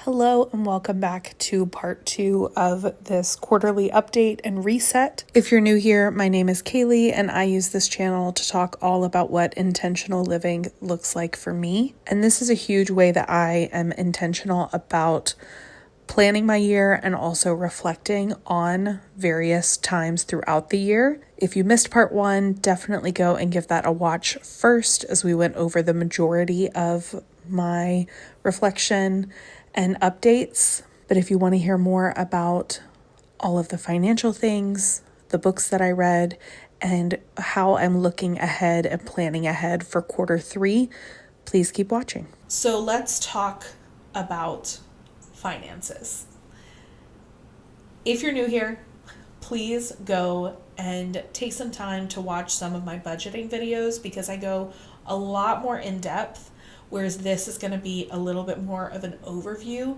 Hello and welcome back to part 2 of this quarterly update and reset. If you're new here, my name is Kaylee and I use this channel to talk all about what intentional living looks like for me. And this is a huge way that I am intentional about planning my year and also reflecting on various times throughout the year. If you missed part 1, definitely go and give that a watch first, as we went over the majority of my reflection and updates. But if you want to hear more about all of the financial things, the books that I read, and how I'm looking ahead and planning ahead for quarter 3, please keep watching. So let's talk about finances. If you're new here, please go and take some time to watch some of my budgeting videos because I go a lot more in depth, whereas this is going to be a little bit more of an overview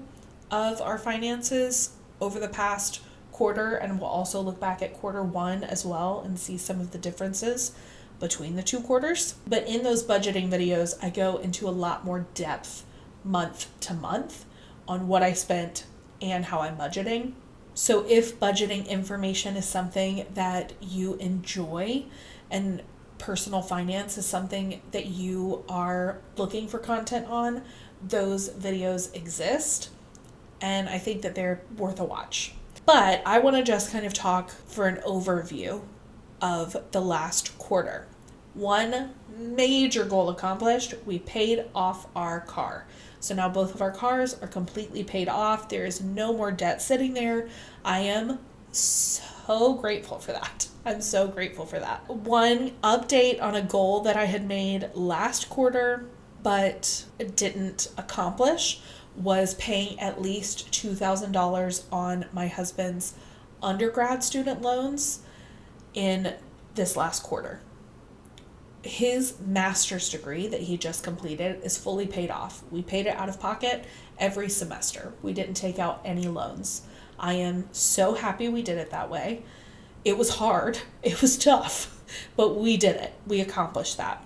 of our finances over the past quarter, and we'll also look back at quarter 1 as well and see some of the differences between the 2 quarters. But in those budgeting videos, I go into a lot more depth month to month on what I spent and how I'm budgeting. So if budgeting information is something that you enjoy and personal finance is something that you are looking for content on, those videos exist, and I think that they're worth a watch. But I want to just kind of talk for an overview of the last quarter. One major goal accomplished: we paid off our car. So now both of our cars are completely paid off. There is no more debt sitting there. I am so grateful for that. I'm so grateful for that. One update on a goal that I had made last quarter but didn't accomplish was paying at least $2,000 on my husband's undergrad student loans in this last quarter. His master's degree that he just completed is fully paid off. We paid it out of pocket every semester. We didn't take out any loans. I am so happy we did it that way. It was hard. It was tough, but we did it. We accomplished that.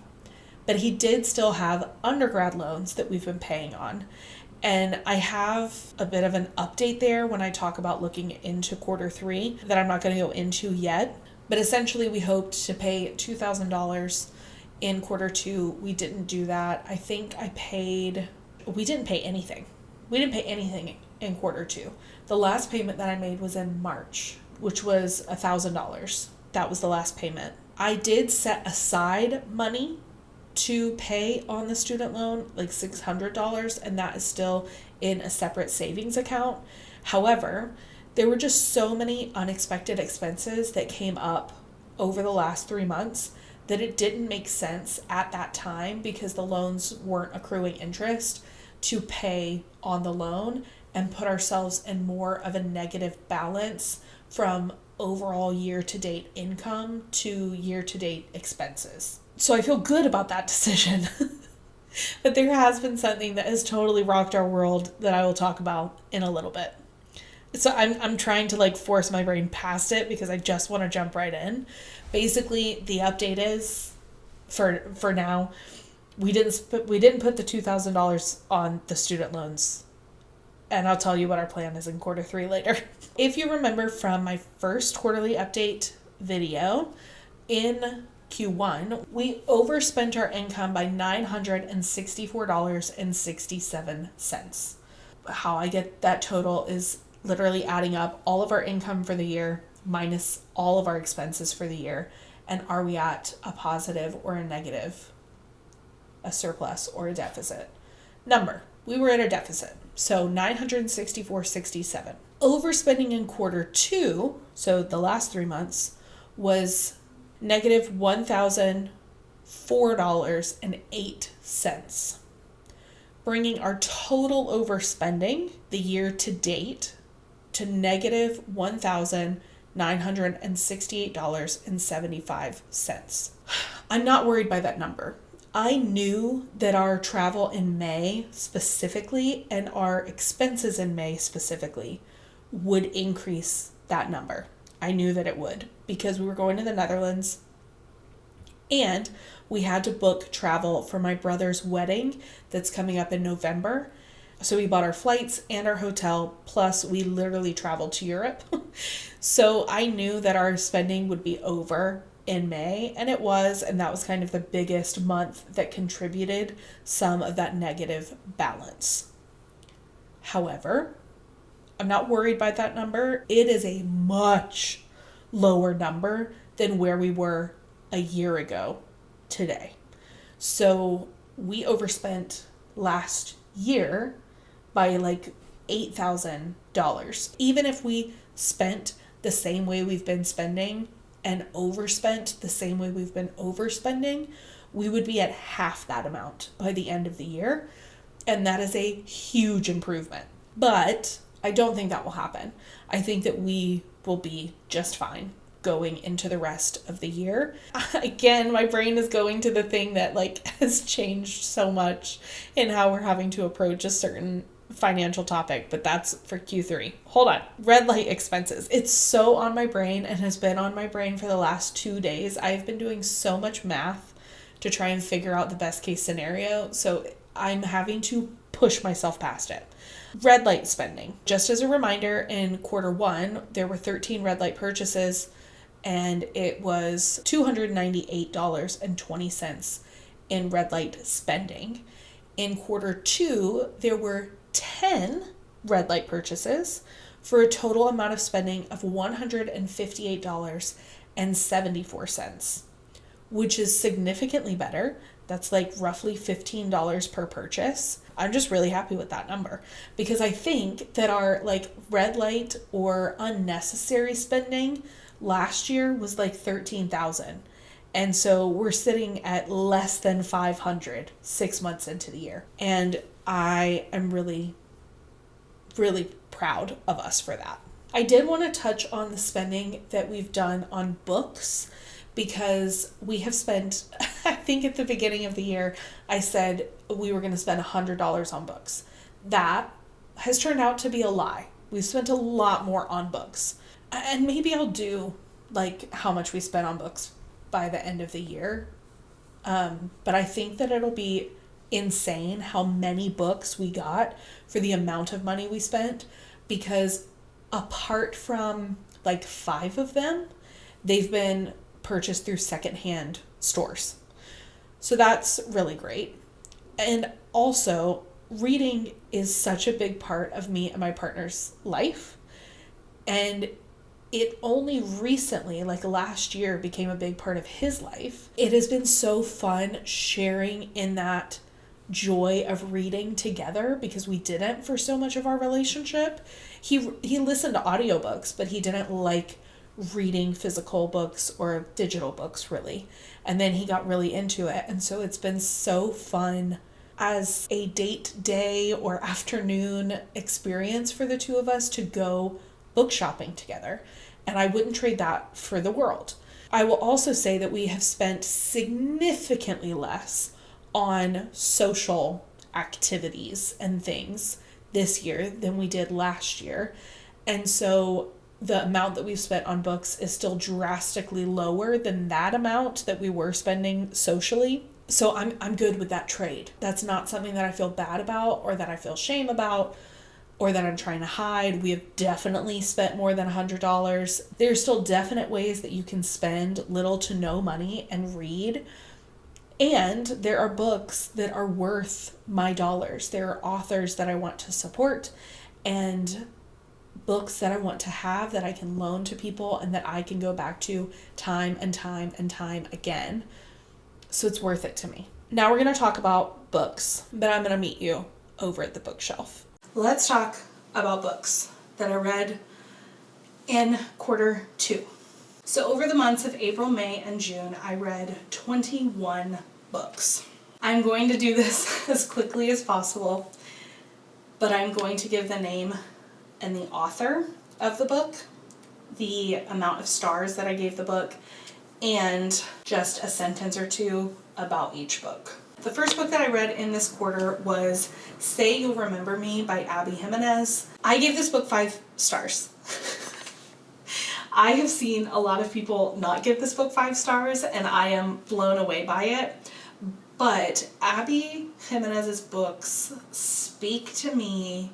But he did still have undergrad loans that we've been paying on. And I have a bit of an update there when I talk about looking into quarter 3 that I'm not going to go into yet. But essentially, we hoped to pay $2,000 in quarter 2. We didn't do that. I think we didn't pay anything. We didn't pay anything in quarter 2. The last payment that I made was in March, which was $1,000. That was the last payment. I did set aside money to pay on the student loan, like $600, and that is still in a separate savings account. However, there were just so many unexpected expenses that came up over the last 3 months that it didn't make sense at that time, because the loans weren't accruing interest, to pay on the loan and put ourselves in more of a negative balance from overall year-to-date income to year-to-date expenses. So I feel good about that decision. But there has been something that has totally rocked our world that I will talk about in a little bit. So I'm trying to force my brain past it because I just want to jump right in. Basically, the update is, for now, we didn't put the $2,000 on the student loans. And I'll tell you what our plan is in quarter 3 later. If you remember from my first quarterly update video, in Q1, we overspent our income by $964.67. How I get that total is literally adding up all of our income for the year minus all of our expenses for the year. And are we at a positive or a negative, a surplus or a deficit number? We were at a deficit. So $964.67. Overspending in quarter 2, so the last 3 months, was negative $1,004.08, bringing our total overspending the year to date to negative $1,968.75. I'm not worried by that number. I knew that our travel in May specifically and our expenses in May specifically would increase that number. I knew that it would, because we were going to the Netherlands and we had to book travel for my brother's wedding that's coming up in November. So we bought our flights and our hotel, plus we literally traveled to Europe. So I knew that our spending would be over in May, and it was, and that was kind of the biggest month that contributed some of that negative balance. However, I'm not worried by that number. It is a much lower number than where we were a year ago today. So we overspent last year by like $8,000. Even if we spent the same way we've been spending and overspent the same way we've been overspending, we would be at half that amount by the end of the year. And that is a huge improvement. But I don't think that will happen. I think that we will be just fine going into the rest of the year. Again, my brain is going to the thing that like has changed so much in how we're having to approach a certain financial topic, but that's for Q3. Hold on. Red light expenses. It's so on my brain and has been on my brain for the last 2 days. I've been doing so much math to try and figure out the best case scenario. So I'm having to push myself past it. Red light spending. Just as a reminder, in Q1, there were 13 red light purchases and it was $298.20 in red light spending. In Q2, there were 10 red light purchases for a total amount of spending of $158.74, which is significantly better. That's like roughly $15 per purchase. I'm just really happy with that number because I think that our like red light or unnecessary spending last year was like 13,000. And so we're sitting at less than 500 6 months into the year. And I am really, really proud of us for that. I did want to touch on the spending that we've done on books because we have spent, I think at the beginning of the year, I said we were going to spend $100 on books. That has turned out to be a lie. We've spent a lot more on books. And maybe I'll do like how much we spent on books by the end of the year. But I think that it'll be insane how many books we got for the amount of money we spent, because apart from like 5 of them, they've been purchased through secondhand stores. So that's really great. And also, reading is such a big part of me and my partner's life. And it only recently, like last year, became a big part of his life. It has been so fun sharing in that joy of reading together because we didn't for so much of our relationship. He listened to audiobooks, but he didn't like reading physical books or digital books really. And then he got really into it. And so it's been so fun as a date day or afternoon experience for the two of us to go book shopping together. And I wouldn't trade that for the world. I will also say that we have spent significantly less on social activities and things this year than we did last year. And so the amount that we've spent on books is still drastically lower than that amount that we were spending socially. So I'm good with that trade. That's not something that I feel bad about or that I feel shame about or that I'm trying to hide. We have definitely spent more than $100. There's still definite ways that you can spend little to no money and read. And there are books that are worth my dollars. There are authors that I want to support and books that I want to have that I can loan to people and that I can go back to time and time and time again. So it's worth it to me. Now we're going to talk about books, but I'm going to meet you over at the bookshelf. Let's talk about books that I read in Q2. So over the months of April, May, and June, I read 21 books. I'm going to do this as quickly as possible, but I'm going to give the name and the author of the book, the amount of stars that I gave the book, and just a sentence or two about each book. The first book that I read in this quarter was Say You'll Remember Me by Abby Jimenez. I gave this book 5 stars. I have seen a lot of people not give this book 5 stars, and I am blown away by it. But Abby Jimenez's books speak to me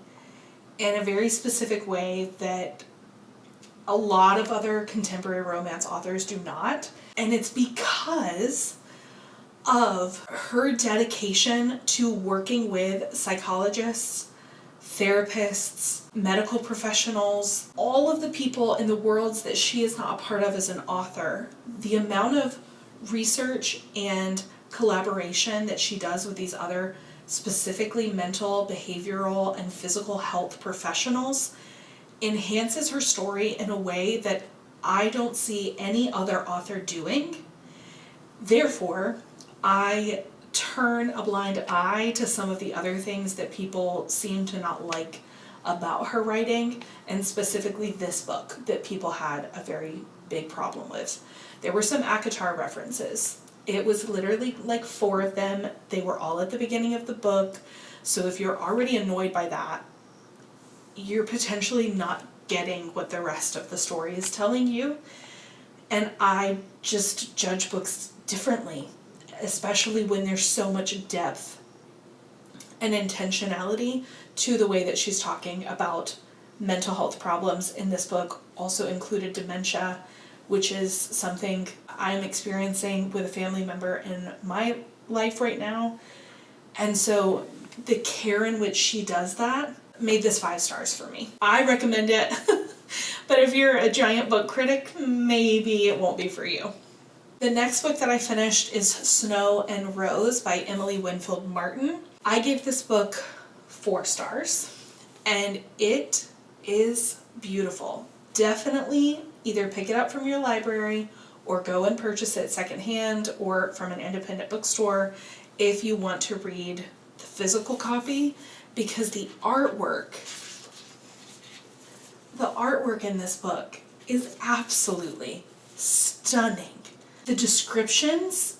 in a very specific way that a lot of other contemporary romance authors do not. And it's because of her dedication to working with psychologists, therapists, medical professionals, all of the people in the worlds that she is not a part of as an author. The amount of research and collaboration that she does with these other specifically mental, behavioral, and physical health professionals enhances her story in a way that I don't see any other author doing. Therefore, I turn a blind eye to some of the other things that people seem to not like about her writing, and specifically this book that people had a very big problem with. There were some ACOTAR references. It was literally like 4 of them. They were all at the beginning of the book. So if you're already annoyed by that, you're potentially not getting what the rest of the story is telling you. And I just judge books differently, especially when there's so much depth and intentionality to the way that she's talking about mental health problems. In this book also included dementia, which is something I'm experiencing with a family member in my life right now. And so the care in which she does that made this 5 stars for me. I recommend it, but if you're a giant book critic, maybe it won't be for you. The next book that I finished is Snow and Rose by Emily Winfield Martin. I gave this book 4 stars, and it is beautiful. Definitely either pick it up from your library or go and purchase it secondhand or from an independent bookstore if you want to read the physical copy, because the artwork in this book is absolutely stunning. The descriptions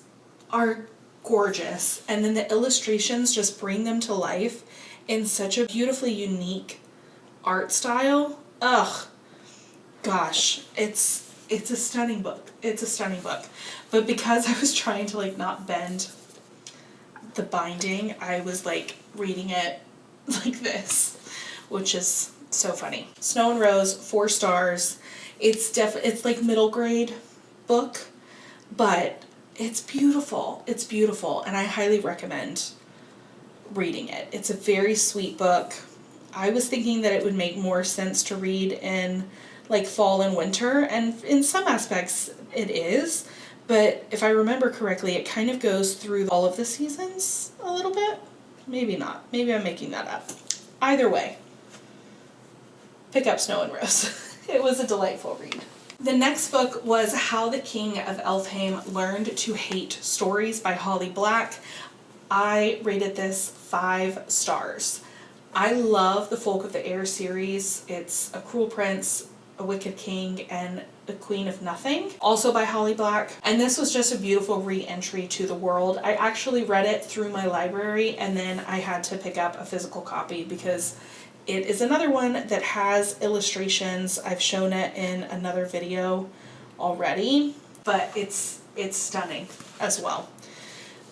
are gorgeous, and then the illustrations just bring them to life in such a beautifully unique art style. Ugh, gosh, it's a stunning book. It's a stunning book. But because I was trying to like not bend the binding, I was like reading it like this, which is so funny. Snow and Rose, 4 stars. It's like middle grade book, but it's beautiful. It's beautiful, and I highly recommend reading it. It's a very sweet book. I was thinking that it would make more sense to read in like fall and winter, and in some aspects it is, but if I remember correctly, it kind of goes through all of the seasons a little bit. Maybe not. Maybe I'm making that up. Either way, pick up Snow and Rose. It was a delightful read. The next book was How the King of Elfhame Learned to Hate Stories by Holly Black. I rated this 5 stars. I love the Folk of the Air series. It's A Cruel Prince, A Wicked King, and The Queen of Nothing, also by Holly Black. And this was just a beautiful re-entry to the world. I actually read it through my library, and then I had to pick up a physical copy because it is another one that has illustrations. I've shown it in another video already, but it's stunning as well.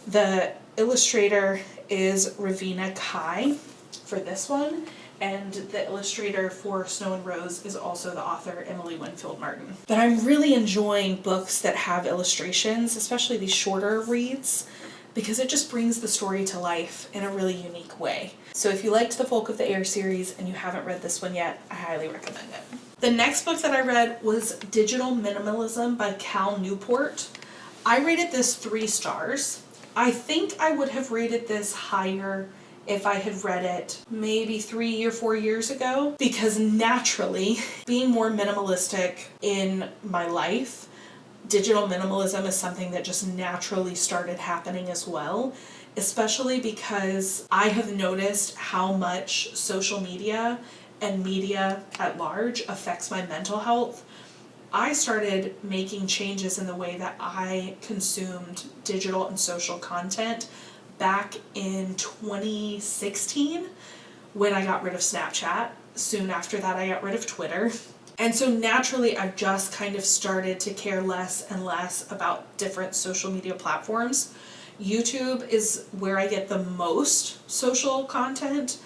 The illustrator is Ravina Kai for this one, and the illustrator for Snow and Rose is also the author, Emily Winfield Martin. But I'm really enjoying books that have illustrations, especially these shorter reads, because it just brings the story to life in a really unique way. So if you liked the Folk of the Air series and you haven't read this one yet, I highly recommend it. The next book that I read was Digital Minimalism by Cal Newport. I rated this 3 stars. I think I would have rated this higher if I had read it maybe 3 or 4 years ago, because naturally, being more minimalistic in my life, digital minimalism is something that just naturally started happening as well, especially because I have noticed how much social media and media at large affects my mental health. I started making changes in the way that I consumed digital and social content back in 2016 when I got rid of Snapchat. Soon after that, I got rid of Twitter. And so naturally, I've just kind of started to care less and less about different social media platforms. YouTube is where I get the most social content,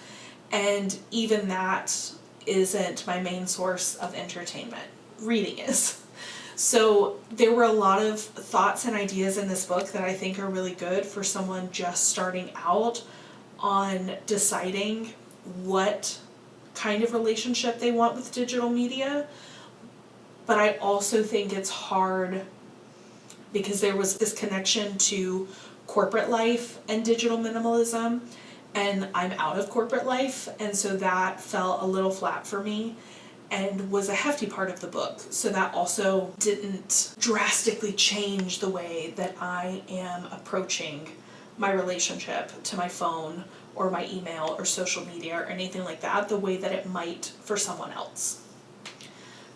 And even that isn't my main source of entertainment. Reading is. So there were a lot of thoughts and ideas in this book that I think are really good for someone just starting out on deciding what kind of relationship they want with digital media. But I also think it's hard because there was this connection to corporate life and digital minimalism, and I'm out of corporate life, and so that fell a little flat for me and was a hefty part of the book. So that also didn't drastically change the way that I am approaching my relationship to my phone or my email or social media or anything like that, the way that it might for someone else.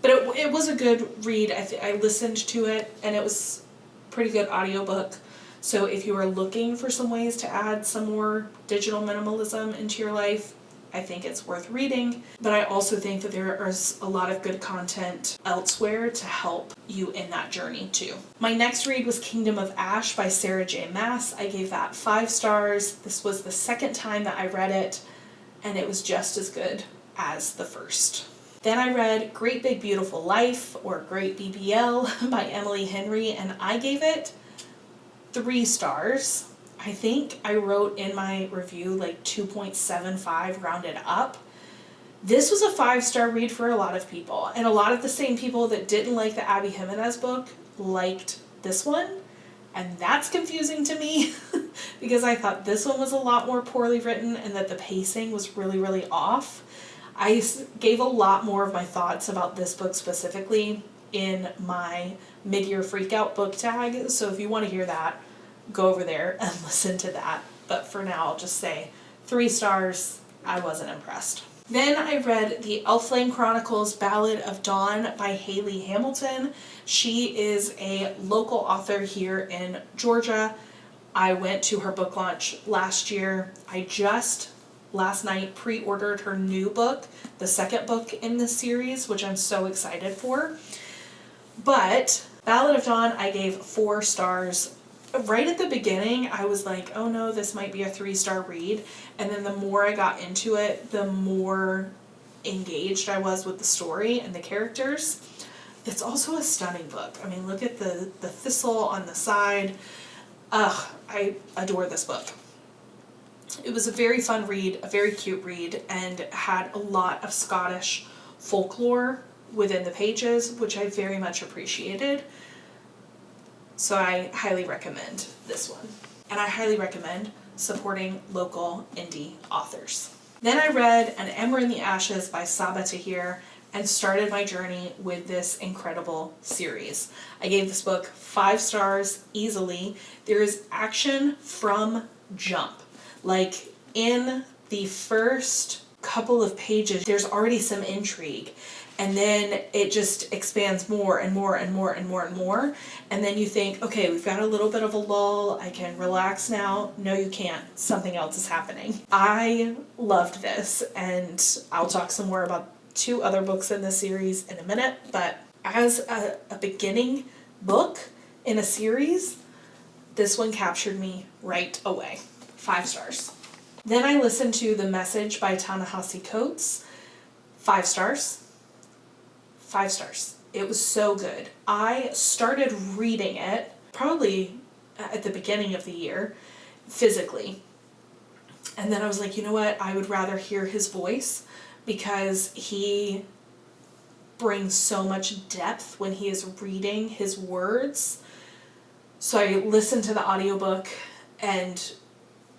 But it was a good read. I listened to it, and it was a pretty good audiobook. So if you are looking for some ways to add some more digital minimalism into your life, I think it's worth reading. But I also think that there is a lot of good content elsewhere to help you in that journey too. My next read was Kingdom of Ash by Sarah J. Maas. I gave that 5 stars. This was the second time that I read it, and it was just as good as the first. Then I read Great Big Beautiful Life, or Great BBL, by Emily Henry, and I gave it 3 stars. I think I wrote in my review like 2.75 rounded up. This was a 5-star read for a lot of people, and a lot of the same people that didn't like the Abby Jimenez book liked this one, and that's confusing to me because I thought this one was a lot more poorly written and that the pacing was really, really off. I gave a lot more of my thoughts about this book specifically in my mid-year freakout book tag, so if you want to hear that, go over there and listen to that. But for now, I'll just say 3 stars. I wasn't impressed. Then I read the Elflame Chronicles Ballad of Dawn by Haley Hamilton. She is a local author here in Georgia. I went to her book launch last year. I just last night pre-ordered her new book, the second book in this series, which I'm so excited for. But Ballad of Dawn, I gave 4 stars. Right at the beginning, I was like, oh no, this might be a 3-star read. And then the more I got into it, the more engaged I was with the story and the characters. It's also a stunning book. I mean, look at the thistle on the side. I adore this book. It was a very fun read, a very cute read, and had a lot of Scottish folklore within the pages, which I very much appreciated. So I highly recommend this one. And I highly recommend supporting local indie authors. Then I read An Ember in the Ashes by Sabaa Tahir and started my journey with this incredible series. I gave this book 5 stars easily. There is action from jump. Like in the first couple of pages, there's already some intrigue. And then it just expands more and more and more and more and more. And then you think, okay, we've got a little bit of a lull. I can relax now. No, you can't. Something else is happening. I loved this, and I'll talk some more about 2 other books in this series in a minute. But as a beginning book in a series, this one captured me right away. 5 stars. Then I listened to The Message by Ta-Nehisi Coates. 5 stars. 5 stars. It was so good. I started reading it probably at the beginning of the year, physically. And then I was like, you know what? I would rather hear his voice because he brings so much depth when he is reading his words. So I listened to the audiobook and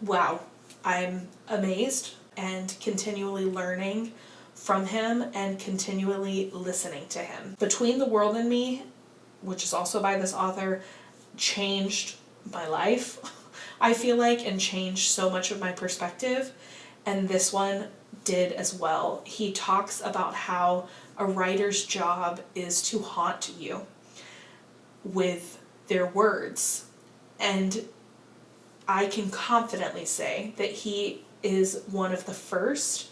wow, I'm amazed and continually learning from him and continually listening to him. Between the World and Me, which is also by this author, changed my life, I feel like, and changed so much of my perspective, and this one did as well. He talks about how a writer's job is to haunt you with their words, and I can confidently say that he is one of the first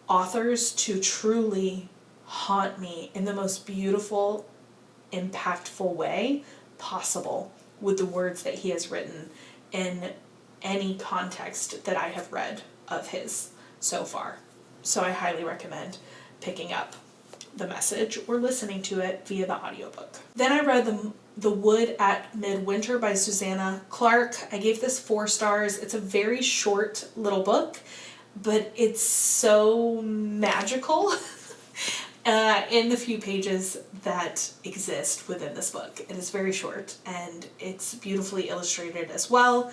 authors to truly haunt me in the most beautiful, impactful way possible with the words that he has written in any context that I have read of his so far. So I highly recommend picking up The Message or listening to it via the audiobook. Then I read The Wood at Midwinter by Susanna Clarke. I gave this 4 stars. It's a very short little book, but it's so magical in the few pages that exist within this book. It is very short and it's beautifully illustrated as well.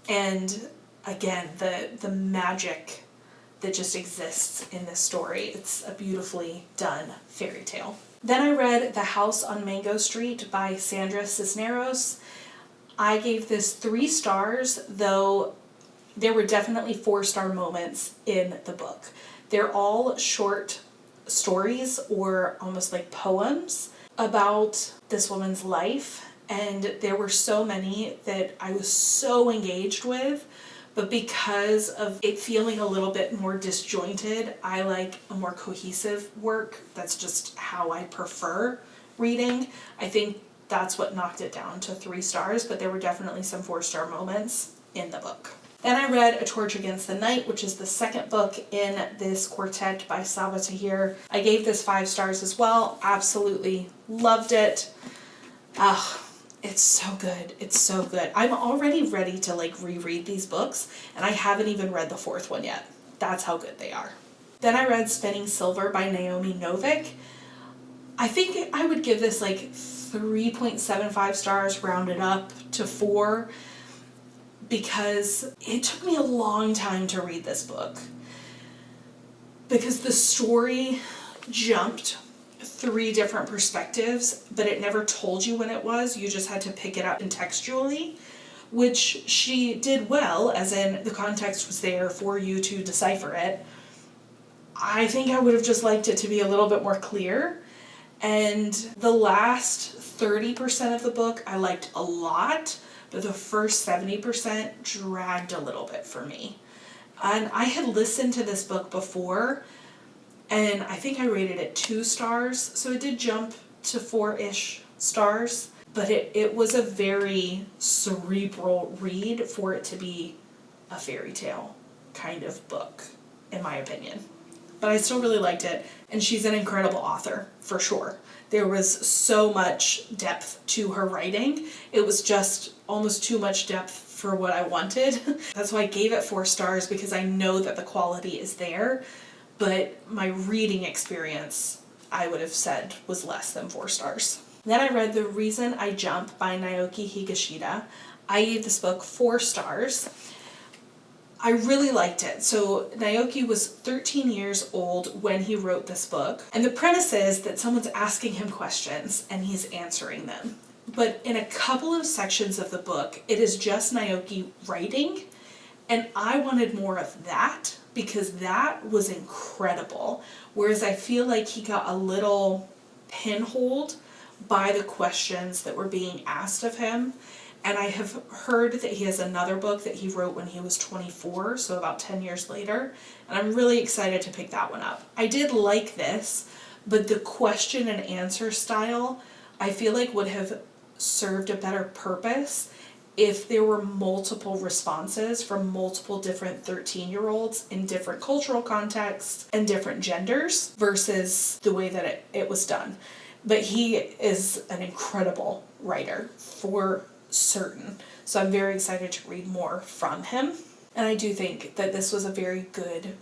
And again, the magic that just exists in this story. It's a beautifully done fairy tale. Then I read The House on Mango Street by Sandra Cisneros. I gave this 3 stars, though there were definitely 4-star moments in the book. They're all short stories or almost like poems about this woman's life, and there were so many that I was so engaged with. But because of it feeling a little bit more disjointed, I like a more cohesive work. That's just how I prefer reading. I think that's what knocked it down to 3 stars, but there were definitely some 4-star moments in the book. Then I read A Torch Against the Night, which is the second book in this quartet by Sabaa Tahir. I gave this 5 stars as well. Absolutely loved it. It's so good. It's so good. I'm already ready to reread these books, and I haven't even read the 4th one yet. That's how good they are. Then I read Spinning Silver by Naomi Novik. I think I would give this 3.75 stars rounded up to 4 because it took me a long time to read this book. Because the story jumped 3 different perspectives, but it never told you when it was. You just had to pick it up contextually, which she did well, as in the context was there for you to decipher it. I think I would have just liked it to be a little bit more clear. And the last 30% of the book I liked a lot, but the first 70% dragged a little bit for me. And I had listened to this book before, and I think I rated it 2 stars, so it did jump to 4-ish stars, but it was a very cerebral read for it to be a fairy tale kind of book, in my opinion. But I still really liked it, and she's an incredible author, for sure. There was so much depth to her writing. It was just almost too much depth for what I wanted. That's why I gave it 4 stars, because I know that the quality is there, but my reading experience, I would have said, was less than 4 stars. Then I read The Reason I Jump by Naoki Higashida. I gave this book 4 stars. I really liked it. So Naoki was 13 years old when he wrote this book, and the premise is that someone's asking him questions and he's answering them. But in a couple of sections of the book, it is just Naoki writing, and I wanted more of that, because that was incredible. Whereas I feel like he got a little pinholed by the questions that were being asked of him. And I have heard that he has another book that he wrote when he was 24, so about 10 years later. And I'm really excited to pick that one up. I did like this, but the question and answer style, I feel like would have served a better purpose if there were multiple responses from multiple different 13-year-olds in different cultural contexts and different genders versus the way that it was done. But he is an incredible writer, for certain. So I'm very excited to read more from him. And I do think that this was a very good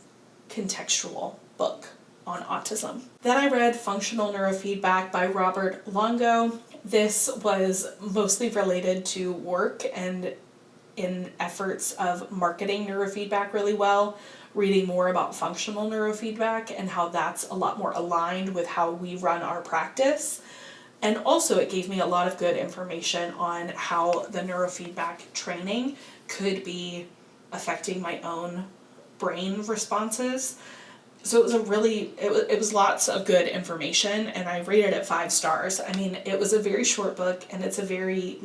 contextual book on autism. Then I read Functional Neurofeedback by Robert Longo. This was mostly related to work and in efforts of marketing neurofeedback really well, reading more about functional neurofeedback and how that's a lot more aligned with how we run our practice. And also it gave me a lot of good information on how the neurofeedback training could be affecting my own brain responses. So it was lots of good information, and I rated it 5 stars. I mean, it was a very short book, and it's a very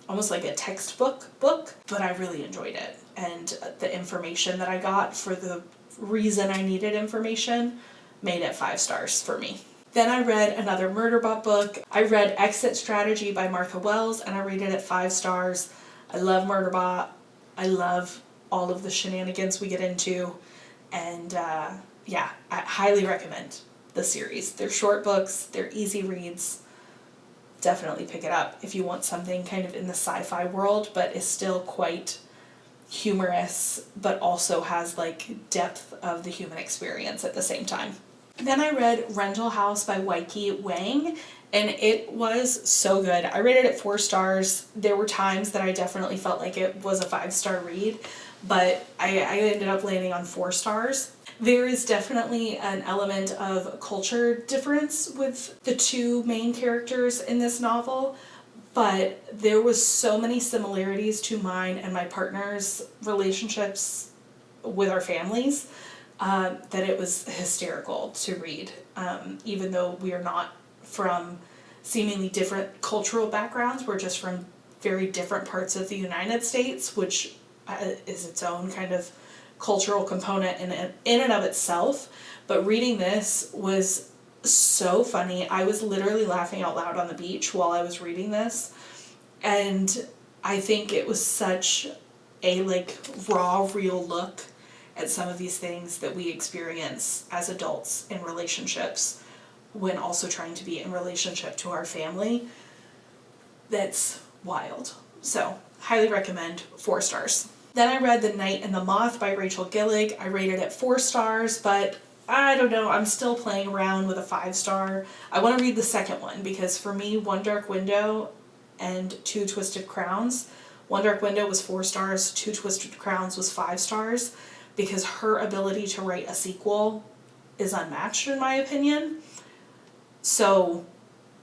almost like a textbook book, but I really enjoyed it. And the information that I got for the reason I needed information made it 5 stars for me. Then I read another Murderbot book. I read Exit Strategy by Martha Wells, and I rated it 5 stars. I love Murderbot. I love all of the shenanigans we get into, and yeah, I highly recommend the series. They're short books, they're easy reads. Definitely pick it up if you want something kind of in the sci-fi world, but is still quite humorous, but also has like depth of the human experience at the same time. Then I read Rental House by Weike Wang, and it was so good. I rated it 4 stars. There were times that I definitely felt like it was a 5-star read, but I ended up landing on 4 stars. There is definitely an element of culture difference with the two main characters in this novel, but there was so many similarities to mine and my partner's relationships with our families that it was hysterical to read, even though we are not from seemingly different cultural backgrounds. We're just from very different parts of the United States, which is its own kind of cultural component in and of itself. But reading this was so funny. I was literally laughing out loud on the beach while I was reading this, and I think it was such a like raw, real look at some of these things that we experience as adults in relationships when also trying to be in relationship to our family. That's wild. So, highly recommend, 4 stars. Then I read The Night and the Moth by Rachel Gillig. I rated it 4 stars, but I don't know, I'm still playing around with a 5-star. I want to read the second one because for me, One Dark Window and Two Twisted Crowns. One Dark Window was 4 stars, Two Twisted Crowns was 5 stars, because her ability to write a sequel is unmatched in my opinion. So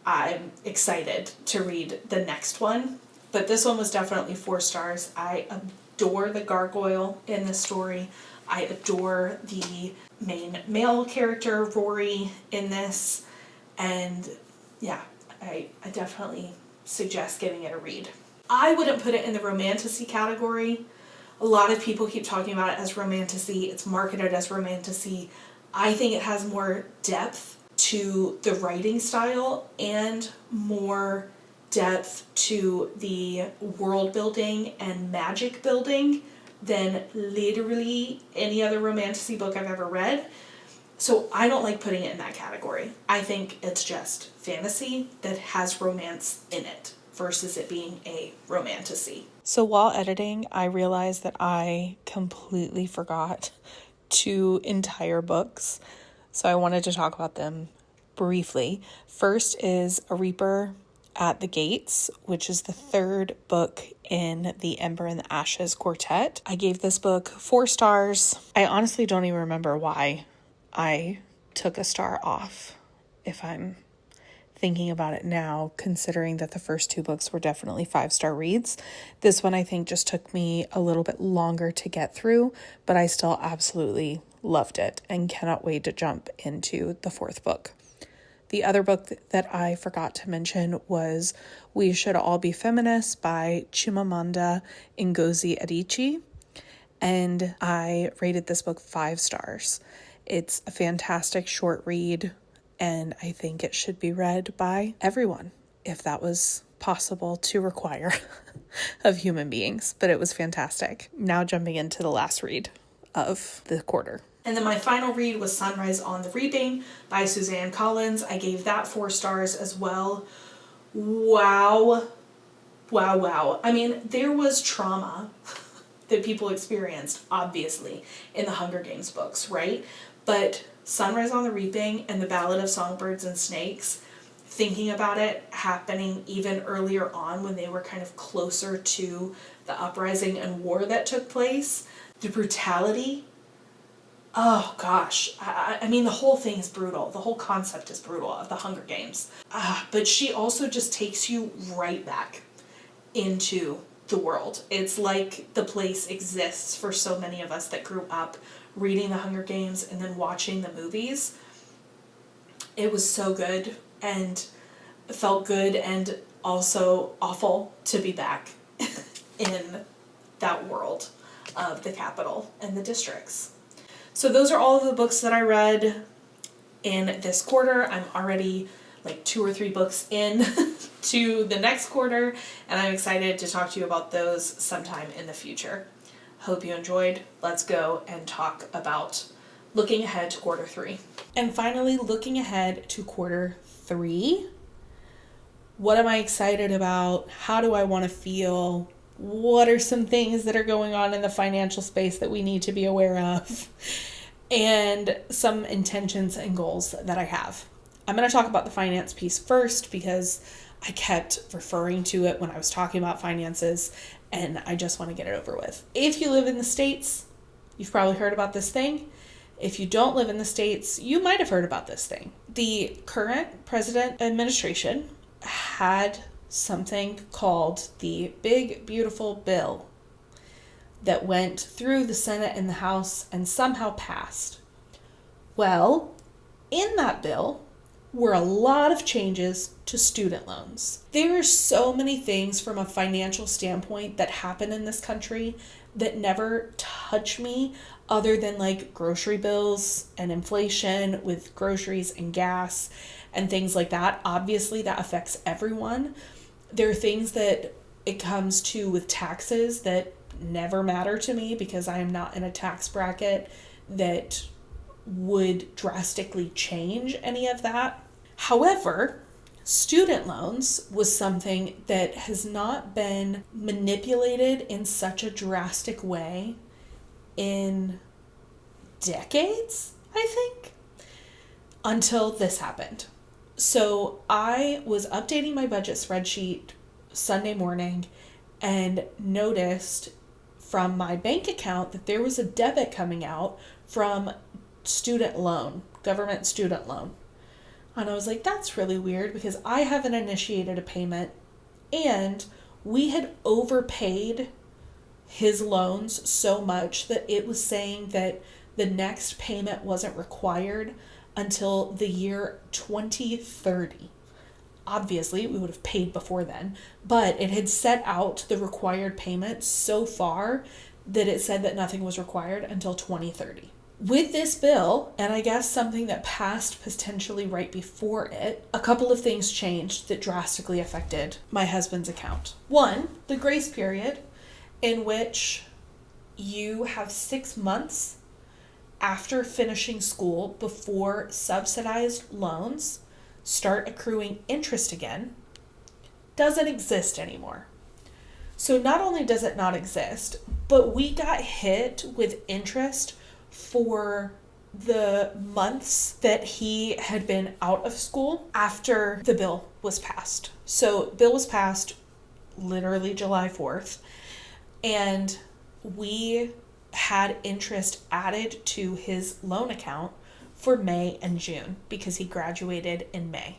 I'm excited to read the next one. But this one was definitely 4 stars. I adore the gargoyle in this story. I adore the main male character, Rory, in this. And yeah, I definitely suggest giving it a read. I wouldn't put it in the romantasy category. A lot of people keep talking about it as romantasy. It's marketed as romantasy. I think it has more depth to the writing style and more depth to the world building and magic building than literally any other romantasy book I've ever read. So I don't like putting it in that category. I think it's just fantasy that has romance in it versus it being a romantasy. So while editing, I realized that I completely forgot 2 entire books. So I wanted to talk about them briefly. First is A Reaper at the Gates, which is the 3rd book in the Ember and the Ashes quartet. I gave this book 4 stars. I honestly don't even remember why I took a star off, if I'm thinking about it now, considering that the first 2 books were definitely 5-star reads. This one I think just took me a little bit longer to get through, but I still absolutely loved it and cannot wait to jump into the 4th book. The other book that I forgot to mention was We Should All Be Feminists by Chimamanda Ngozi Adichie, and I rated this book 5 stars. It's a fantastic short read, and I think it should be read by everyone, if that was possible to require of human beings, but it was fantastic. Now jumping into the last read of the quarter. And then my final read was Sunrise on the Reaping by Suzanne Collins. I gave that 4 stars as well. Wow. I mean, there was trauma that people experienced, obviously, in the Hunger Games books, right? But Sunrise on the Reaping and The Ballad of Songbirds and Snakes, thinking about it happening even earlier on when they were kind of closer to the uprising and war that took place, the brutality. Oh gosh, I mean, the whole thing is brutal. The whole concept is brutal of the Hunger Games. But she also just takes you right back into the world. It's like the place exists for so many of us that grew up reading the Hunger Games and then watching the movies. It was so good and felt good and also awful to be back in that world of the capital and the districts. So those are all of the books that I read in this quarter. I'm already like 2 or 3 books in to the next quarter, and I'm excited to talk to you about those sometime in the future. Hope you enjoyed. Let's go and talk about looking ahead to quarter three. And finally, looking ahead to quarter three, what am I excited about? How do I want to feel? What are some things that are going on in the financial space that we need to be aware of? And some intentions and goals that I have. I'm going to talk about the finance piece first because I kept referring to it when I was talking about finances, and I just want to get it over with. If you live in the States, you've probably heard about this thing. If you don't live in the States, you might have heard about this thing. The current president administration had something called the Big Beautiful Bill that went through the Senate and the House and somehow passed. Well, in that bill were a lot of changes to student loans. There are so many things from a financial standpoint that happen in this country that never touch me other than like grocery bills and inflation with groceries and gas and things like that. Obviously, that affects everyone. There are things that it comes to with taxes that never matter to me because I am not in a tax bracket that would drastically change any of that. However, student loans was something that has not been manipulated in such a drastic way in decades, I think, until this happened. So I was updating my budget spreadsheet Sunday morning and noticed from my bank account that there was a debit coming out from student loan, government student loan. And I was like, that's really weird because I haven't initiated a payment and we had overpaid his loans so much that it was saying that the next payment wasn't required until the year 2030. Obviously, we would have paid before then, but it had set out the required payment so far that it said that nothing was required until 2030. With this bill, and I guess something that passed potentially right before it, a couple of things changed that drastically affected my husband's account. One, the grace period, in which you have 6 months after finishing school before subsidized loans start accruing interest again, doesn't exist anymore. So not only does it not exist, but we got hit with interest for the months that he had been out of school after the bill was passed. So bill was passed literally July 4th, and we had interest added to his loan account for May and June because he graduated in May.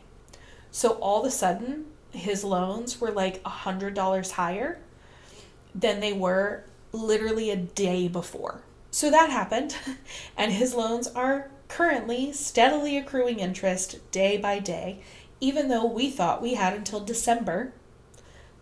So all of a sudden, his loans were like $100 higher than they were literally a day before. So that happened, and his loans are currently steadily accruing interest day by day, even though we thought we had until December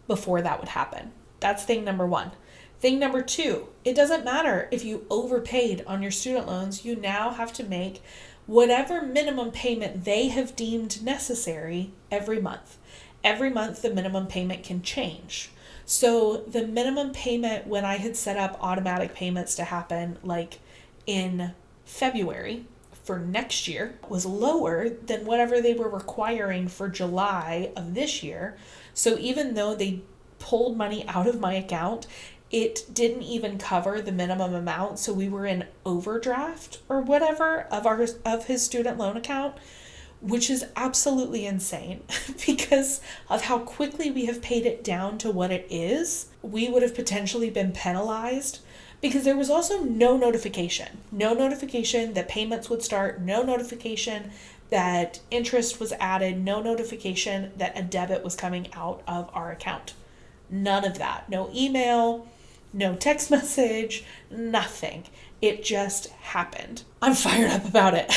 before that would happen. That's thing number one. Thing number two, it doesn't matter if you overpaid on your student loans, you now have to make whatever minimum payment they have deemed necessary every month. Every month the minimum payment can change. So the minimum payment when I had set up automatic payments to happen like in February for next year was lower than whatever they were requiring for July of this year. So even though they pulled money out of my account, it didn't even cover the minimum amount. So we were in overdraft or whatever of his student loan account, which is absolutely insane because of how quickly we have paid it down to what it is. We would have potentially been penalized because there was also no notification that payments would start, no notification that interest was added, no notification that a debit was coming out of our account. None of that. No email, no text message, nothing. It just happened. I'm fired up about it.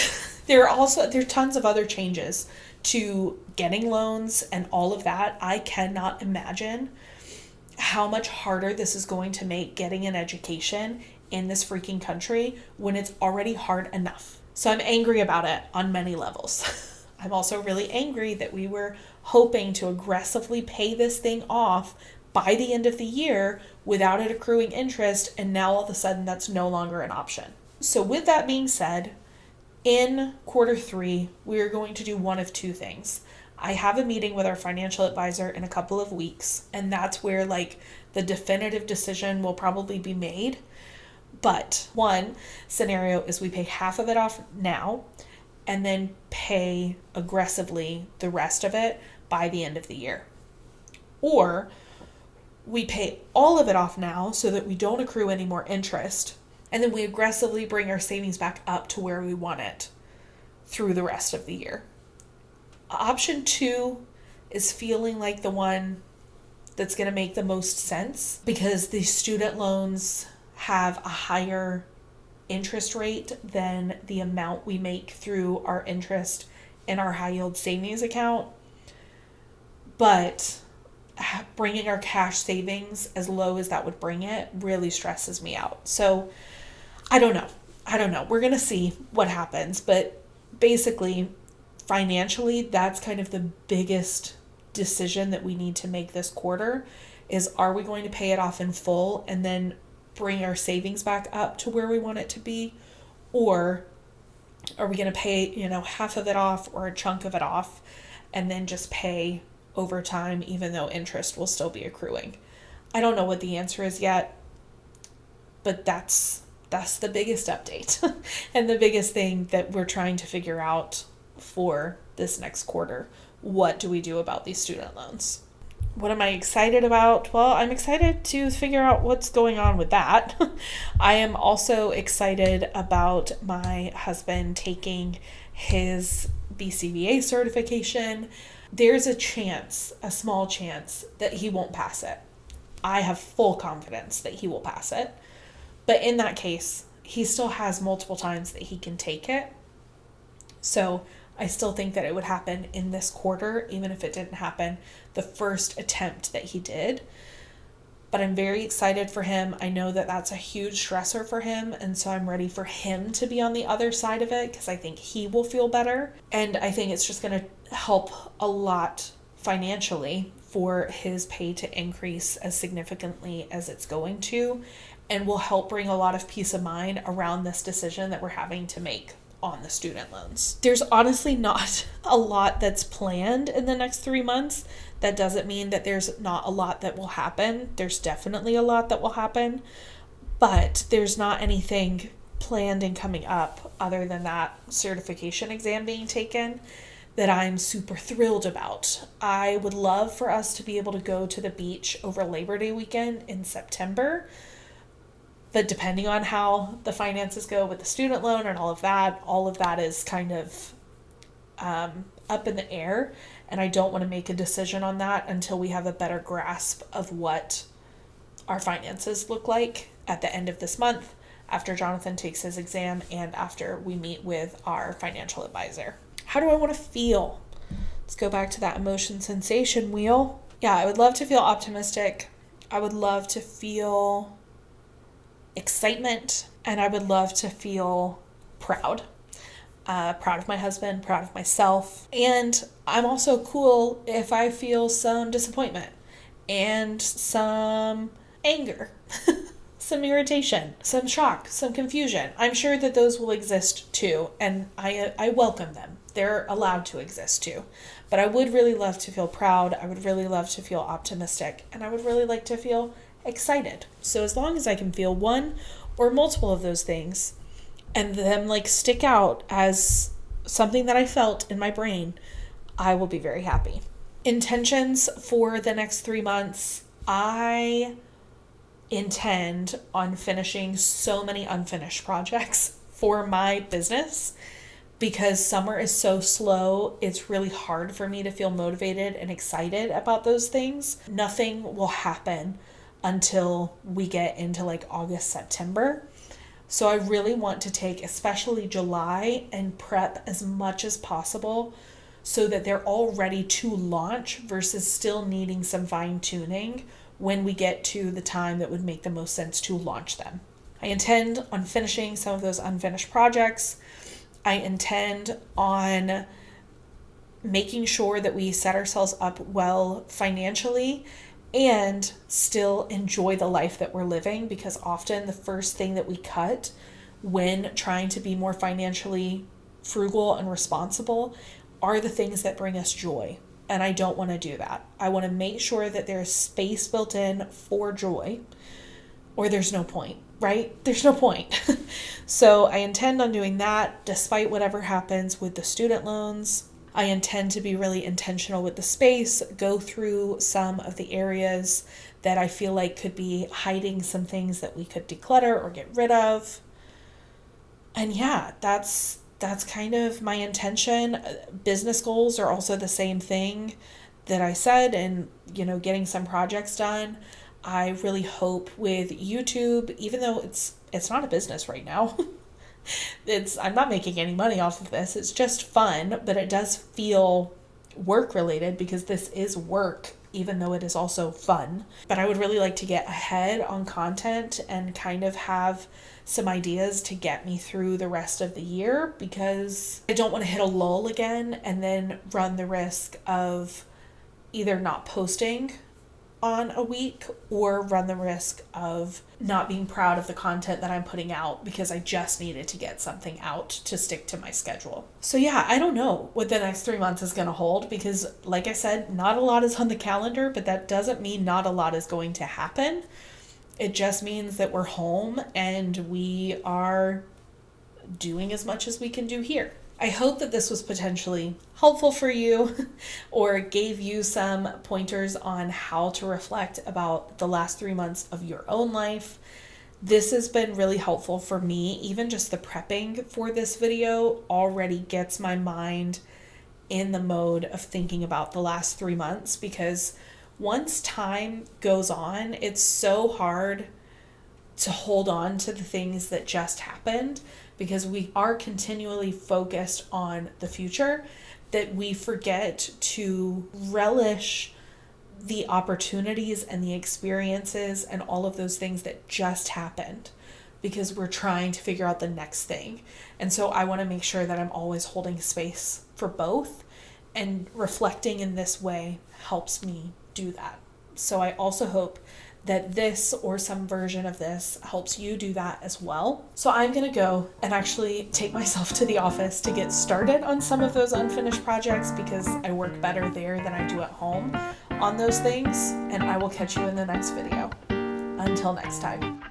There are tons of other changes to getting loans and all of that. I cannot imagine how much harder this is going to make getting an education in this freaking country when it's already hard enough. So I'm angry about it on many levels. I'm also really angry that we were hoping to aggressively pay this thing off by the end of the year without it accruing interest, and now all of a sudden that's no longer an option. So with that being said, In quarter three, we are going to do one of two things. I have a meeting with our financial advisor in a couple of weeks, and that's where like the definitive decision will probably be made. But one scenario is we pay half of it off now and then pay aggressively the rest of it by the end of the year. Or we pay all of it off now so that we don't accrue any more interest, and then we aggressively bring our savings back up to where we want it through the rest of the year. Option two is feeling like the one that's going to make the most sense because the student loans have a higher interest rate than the amount we make through our interest in our high yield savings account. But bringing our cash savings as low as that would bring it really stresses me out. So I don't know. We're going to see what happens. But basically, financially, that's kind of the biggest decision that we need to make this quarter is, are we going to pay it off in full and then bring our savings back up to where we want it to be? Or are we going to pay, half of it off or a chunk of it off and then just pay over time, even though interest will still be accruing? I don't know what the answer is yet, but that's the biggest update and the biggest thing that we're trying to figure out for this next quarter. What do we do about these student loans? What am I excited about? Well, I'm excited to figure out what's going on with that. I am also excited about my husband taking his BCBA certification. There's a chance, a small chance, that he won't pass it. I have full confidence that he will pass it. But in that case, he still has multiple times that he can take it. So I still think that it would happen in this quarter, even if it didn't happen the first attempt that he did. But I'm very excited for him. I know that that's a huge stressor for him. And so I'm ready for him to be on the other side of it because I think he will feel better. And I think it's just going to help a lot financially for his pay to increase as significantly as it's going to, and will help bring a lot of peace of mind around this decision that we're having to make on the student loans. There's honestly not a lot that's planned in the next 3 months. That doesn't mean that there's not a lot that will happen. There's definitely a lot that will happen, but there's not anything planned and coming up other than that certification exam being taken that I'm super thrilled about. I would love for us to be able to go to the beach over Labor Day weekend in September. But depending on how the finances go with the student loan and all of that is kind of up in the air. And I don't want to make a decision on that until we have a better grasp of what our finances look like at the end of this month, after Jonathan takes his exam and after we meet with our financial advisor. How do I want to feel? Let's go back to that emotion sensation wheel. Yeah, I would love to feel optimistic. I would love to feel excitement, and I would love to feel proud. Proud of my husband, proud of myself. And I'm also cool if I feel some disappointment and some anger, some irritation, some shock, some confusion. I'm sure that those will exist too, and I welcome them. They're allowed to exist too. But I would really love to feel proud. I would really love to feel optimistic, and I would really like to feel excited. So as long as I can feel one or multiple of those things and them stick out as something that I felt in my brain, I will be very happy. Intentions for the next 3 months. I intend on finishing so many unfinished projects for my business. Because summer is so slow, it's really hard for me to feel motivated and excited about those things. Nothing will happen until we get into August, September. So I really want to take especially July and prep as much as possible so that they're all ready to launch versus still needing some fine tuning when we get to the time that would make the most sense to launch them. I intend on finishing some of those unfinished projects. I intend on making sure that we set ourselves up well financially and still enjoy the life that we're living, because often the first thing that we cut when trying to be more financially frugal and responsible are the things that bring us joy. And I don't want to do that. I want to make sure that there's space built in for joy, or there's no point, right? There's no point. So I intend on doing that despite whatever happens with the student loans. I intend to be really intentional with the space, go through some of the areas that I feel like could be hiding some things that we could declutter or get rid of. And yeah, that's kind of my intention. Business goals are also the same thing that I said, and getting some projects done. I really hope with YouTube, even though it's not a business right now, I'm not making any money off of this. It's just fun, but it does feel work related because this is work, even though it is also fun. But I would really like to get ahead on content and kind of have some ideas to get me through the rest of the year, because I don't want to hit a lull again and then run the risk of either not posting on a week or run the risk of not being proud of the content that I'm putting out because I just needed to get something out to stick to my schedule. So yeah, I don't know what the next 3 months is going to hold because, like I said, not a lot is on the calendar, but that doesn't mean not a lot is going to happen. It just means that we're home and we are doing as much as we can do here. I hope that this was potentially helpful for you or gave you some pointers on how to reflect about the last 3 months of your own life. This has been really helpful for me. Even just the prepping for this video already gets my mind in the mode of thinking about the last 3 months, because once time goes on, it's so hard to hold on to the things that just happened because we are continually focused on the future that we forget to relish the opportunities and the experiences and all of those things that just happened because we're trying to figure out the next thing. And so I want to make sure that I'm always holding space for both, and reflecting in this way helps me do that. So I also hope that this or some version of this helps you do that as well. So I'm going to go and actually take myself to the office to get started on some of those unfinished projects because I work better there than I do at home on those things. And I will catch you in the next video. Until next time.